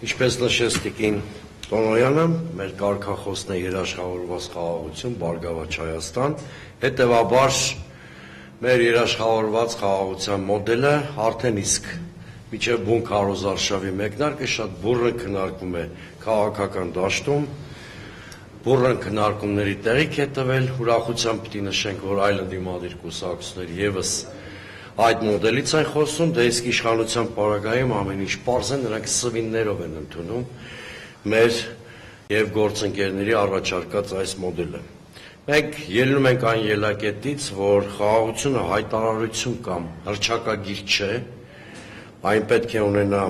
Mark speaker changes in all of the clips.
Speaker 1: Ինչպես նշեց Տիկին Տոնոյանը, մեր կարգախոսն է երաշխավորված խաղաղություն, Բարգավաճ Հայաստան, հետևաբար մեր երաշխավորված խաղաղության մոդելը արդեն իսկ մինչև բուն քարոզարշավի մեկնարկը շատ բուռն քննարկվում է քաղաքական դաշտում, բուռն քննարկումների տեղիք է տվել, ուրախությամբ պիտի նշենք, որ այլ ընդդիմադիր կուսակցություններ ևս այդ մոդելից են խոսում, դե իսկ իշխանության պարագայում ամեն ինչ պարզ է, նրանք սվիններով են ընդունում մեր եւ գործընկերների առաջարկած այս մոդելը։ Մենք ելնում ենք այն ելակետից, որ խաղաղությունը հայտարարություն կամ հռչակագիր չէ, այն պետք է ունենա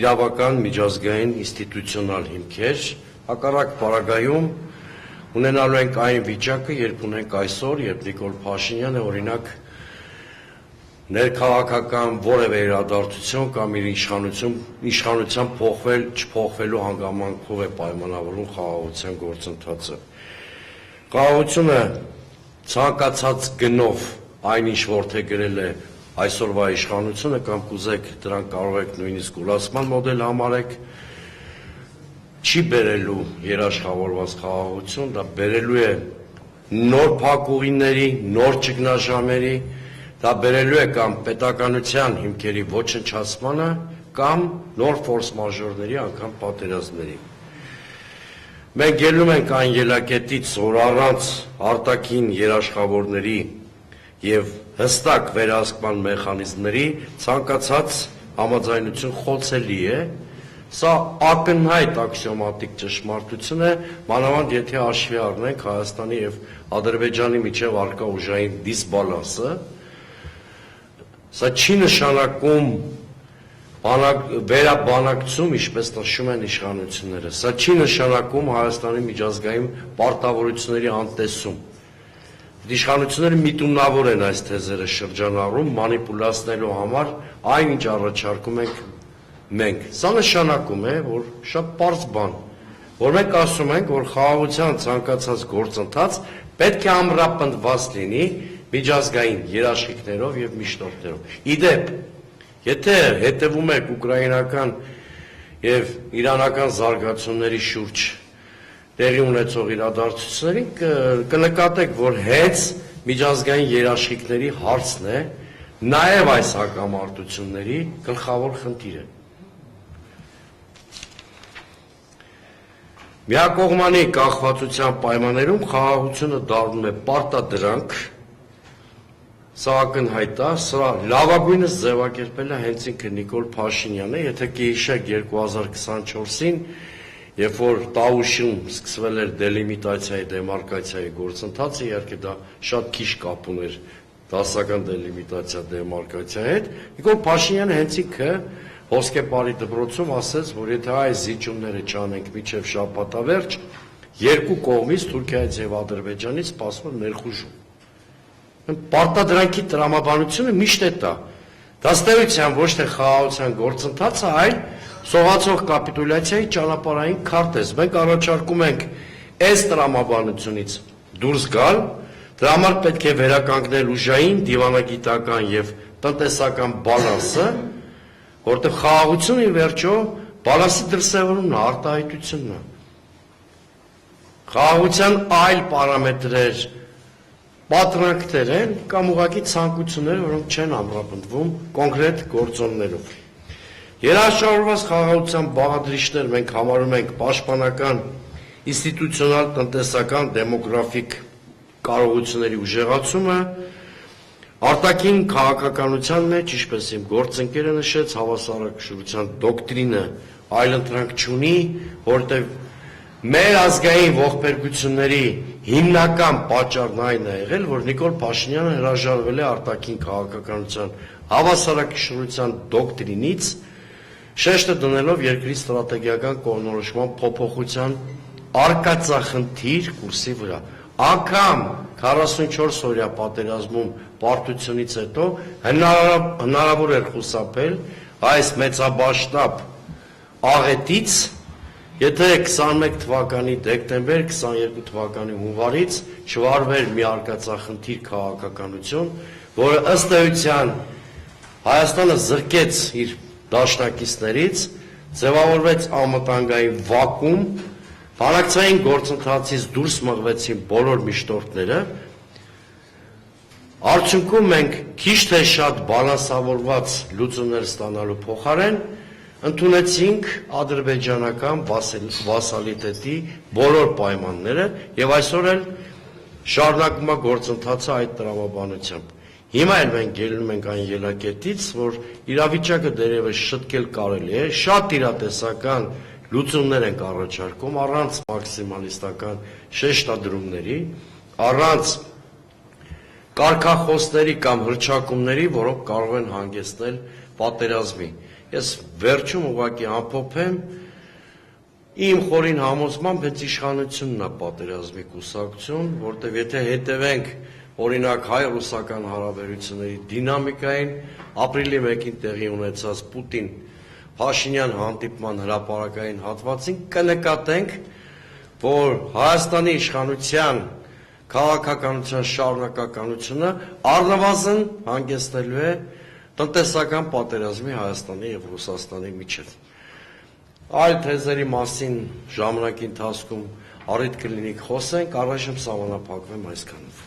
Speaker 1: իրավական, միջազգային, ինստիտուցիոնալ հիմքեր, հակառակ պարագայում ունենալու ենք այն վիճակը, երբ ունենք այսօր, երբ Նիկոլ Փաշինյանը օրինակ ներքաղաքական որևէ իրադարձություն կամ իր իշխանության փոխվել չփոխվելու հանգամանքով է պայմանավորում խաղաղության գործընթացը։ Խաղաղությունը ցանկացած գնով այնինչ որդեգրել է այսօրվա իշխանությունը կամ կուզեք դրան կարող եք նույնիսկ ուլացման մոդել համարեք, չի բերելու երաշխավորված խաղաղություն, դա բերելու է նոր փակուղիների, նոր ճգնաժամերի, դա բերելու է կամ պետականության հիմքերի ոչնչացմանը կամ նոր ֆորս մաժորների, անգամ պատերազմների։ Մենք ելնում ենք այն ելակետից, որ առանց արտաքին երաշխավորների եւ հստակ վերահսկման մեխանիզմների ցանկացած համաձայնություն խոցելի է, սա ակնհայտ աքսիոմատիկ ճշմարտություն է, մանավանդ եթե հաշվի առնենք Հայաստանի եւ Ադրբեջանի միջև առկա ուժային դիսբալանսը, սա չի նշանակում վերաբանակցում, ինչպես նշում են իշխանությունները, սա չի նշանակում Հայաստանի միջազգային պարտավորությունների անտեսում։ Իշխանությունները միտումնավոր են այս թեզերը շրջանառում, մանիպուլացնելու համար այնինչ առաջարկում ենք մենք։ Սա նշանակում է, որ շատ պարզ բան, որ մենք ասում ենք, որ խաղաղության ցանկացած գործընթաց պետք է ամրապնդված լինի միջազգային երաշխիքներով եւ միջնորդներով։ Իդեպ, եթե հետևում եք ուկրաինական եւ իրանական զարգացումների շուրջ տեղի ունեցող իրադարձություններին, կնկատեք, որ հենց միջազգային երաշխիքների հարցն է նաեւ այս հակամարտությունների գլխավոր խնդիրը։ Միակողմանի կախվածության պայմաններում խաղաղությունը դառնում է պարտադրանք, սա ակնհայտ է, սա լավագույնս ձևակերպել է հենց ինքը Նիկոլ Փաշինյանը, եթե կհիշեք 2024-ին, երբ որ Տաուշում սկսվել էր դելիմիտացիայի, դեմարկացիայի գործընթացը, իհարկե դա շատ քիչ կապ ուներ դասական դելիմիտացիա դեմարկացիայի հետ, Նիկոլ Փաշինյանը հենց ինքը Ոսկեպարի դպրոցում ասեց, որ եթե այս զիջումները չանենք մինչև շաբաթավերջ, երկու կողմից Թուրքիայից եւ Ադրբեջանից սպասում է ներխուժում։ Պարտադրանքի տրամաբանությունը միշտ է դա։ Դաստիարակության ոչ թե խաղաղության գործընթացը, այլ սողացող կապիտուլյացիայի ճանապարհային քարտեզ։ Մենք առաջարկում ենք այս տրամաբանությունից դուրս գալ, դրա համար պետք է վերականգնել ուժային, դիվանագիտական եւ տնտեսական բալանսը, որտեղ խաղաղությունը ի վերջո բալանսի դրսևորումն է, արտահայտությունն է։ Խաղաղության այլ պարամետրեր պատրանքներ են կամ ուղղակի ցանկություններ, որոնք չեն ամրապնդվում կոնկրետ գործոններով։ Երաշխավորված խաղաղության բաղադրիչներ մենք համարում ենք պաշտպանական, ինստիտուցիոնալ, տնտեսական, դեմոգրաֆիկ կարողությունների ուժեղացումը, արտաքին քաղաքականության մեջ, ինչպես իմ գործընկերը նշեց, հավասարակշռության դոկտրինը այլընտրանք չունի, որտեղ մեր ազգային ողբերգությունների հիմնական պատճառն այն է եղել, որ Նիկոլ Փաշինյանը հրաժարվել է արտաքին քաղաքականության հավասարակշռության դոկտրինից, շեշտը դնելով երկրի ստրատեգիական կողմնորոշման փոփոխության արկածախնդիր կուրսի վրա։ Անգամ 44 օրյա պատերազմում պարտությունից հետո հնարավոր էր խուսափել այս մեծաբաշտապ աղետից, եթե 21 թվականի դեկտեմբեր, 22 թվականի հունվարից չվարվեր մի արկածախնդիր քաղաքականություն, որը ըստ էության Հայաստանը զրկեց իր դաշնակիցներից, ձևավորվեց անվտանգային վակուում, բանակցային գործընթացից դուրս մղվեցին բոլոր միշտորդները, արդյունքում մենք քիչ թե շատ բալանսավորված լուծումներ ստանալու փոխարեն ընդունեցինք ադրբեջանական վասալիտետի բոլոր պայմանները եւ այսօր էլ շարունակում է գործընթացը այդ տրամաբանությամբ։ Հիմա էլ մենք ելնում ենք այն ելակետից, որ իրավիճակը դերևս շտկել կարելի է, շատ իրատեսական լուծումներ ենք առաջարկում առանց մաքսիմալիստական շեշտադրումների, առանց կարգախոսների կամ հռչակումների, որոնք կարող են հանգեցնել պատերազմի։ Ես վերջում ուղղակի ամփոփեմ իմ խորին համոզմամբ հենց իշխանությունն է պատերազմի կուսակցություն, որտեղ եթե հետևենք օրինակ հայ-ռուսական հարաբերությունների դինամիկային, ապրիլի 1-ին տեղի ունեցած Պուտին-Փաշինյան հանդիպման հրապարակային հատվածին կնկատենք, որ Հայաստանի իշխանության քաղաքականության շարունակականությունը առնվազն հանգեցնելու է տնտեսական պատերազմի Հայաստանի եւ Ռուսաստանի միջեւ։ Այլ թեզերի մասին ժամանակի ընթացքում առիթ կլինի խոսենք, առայժմ սահմանափակվեմ այսքանով։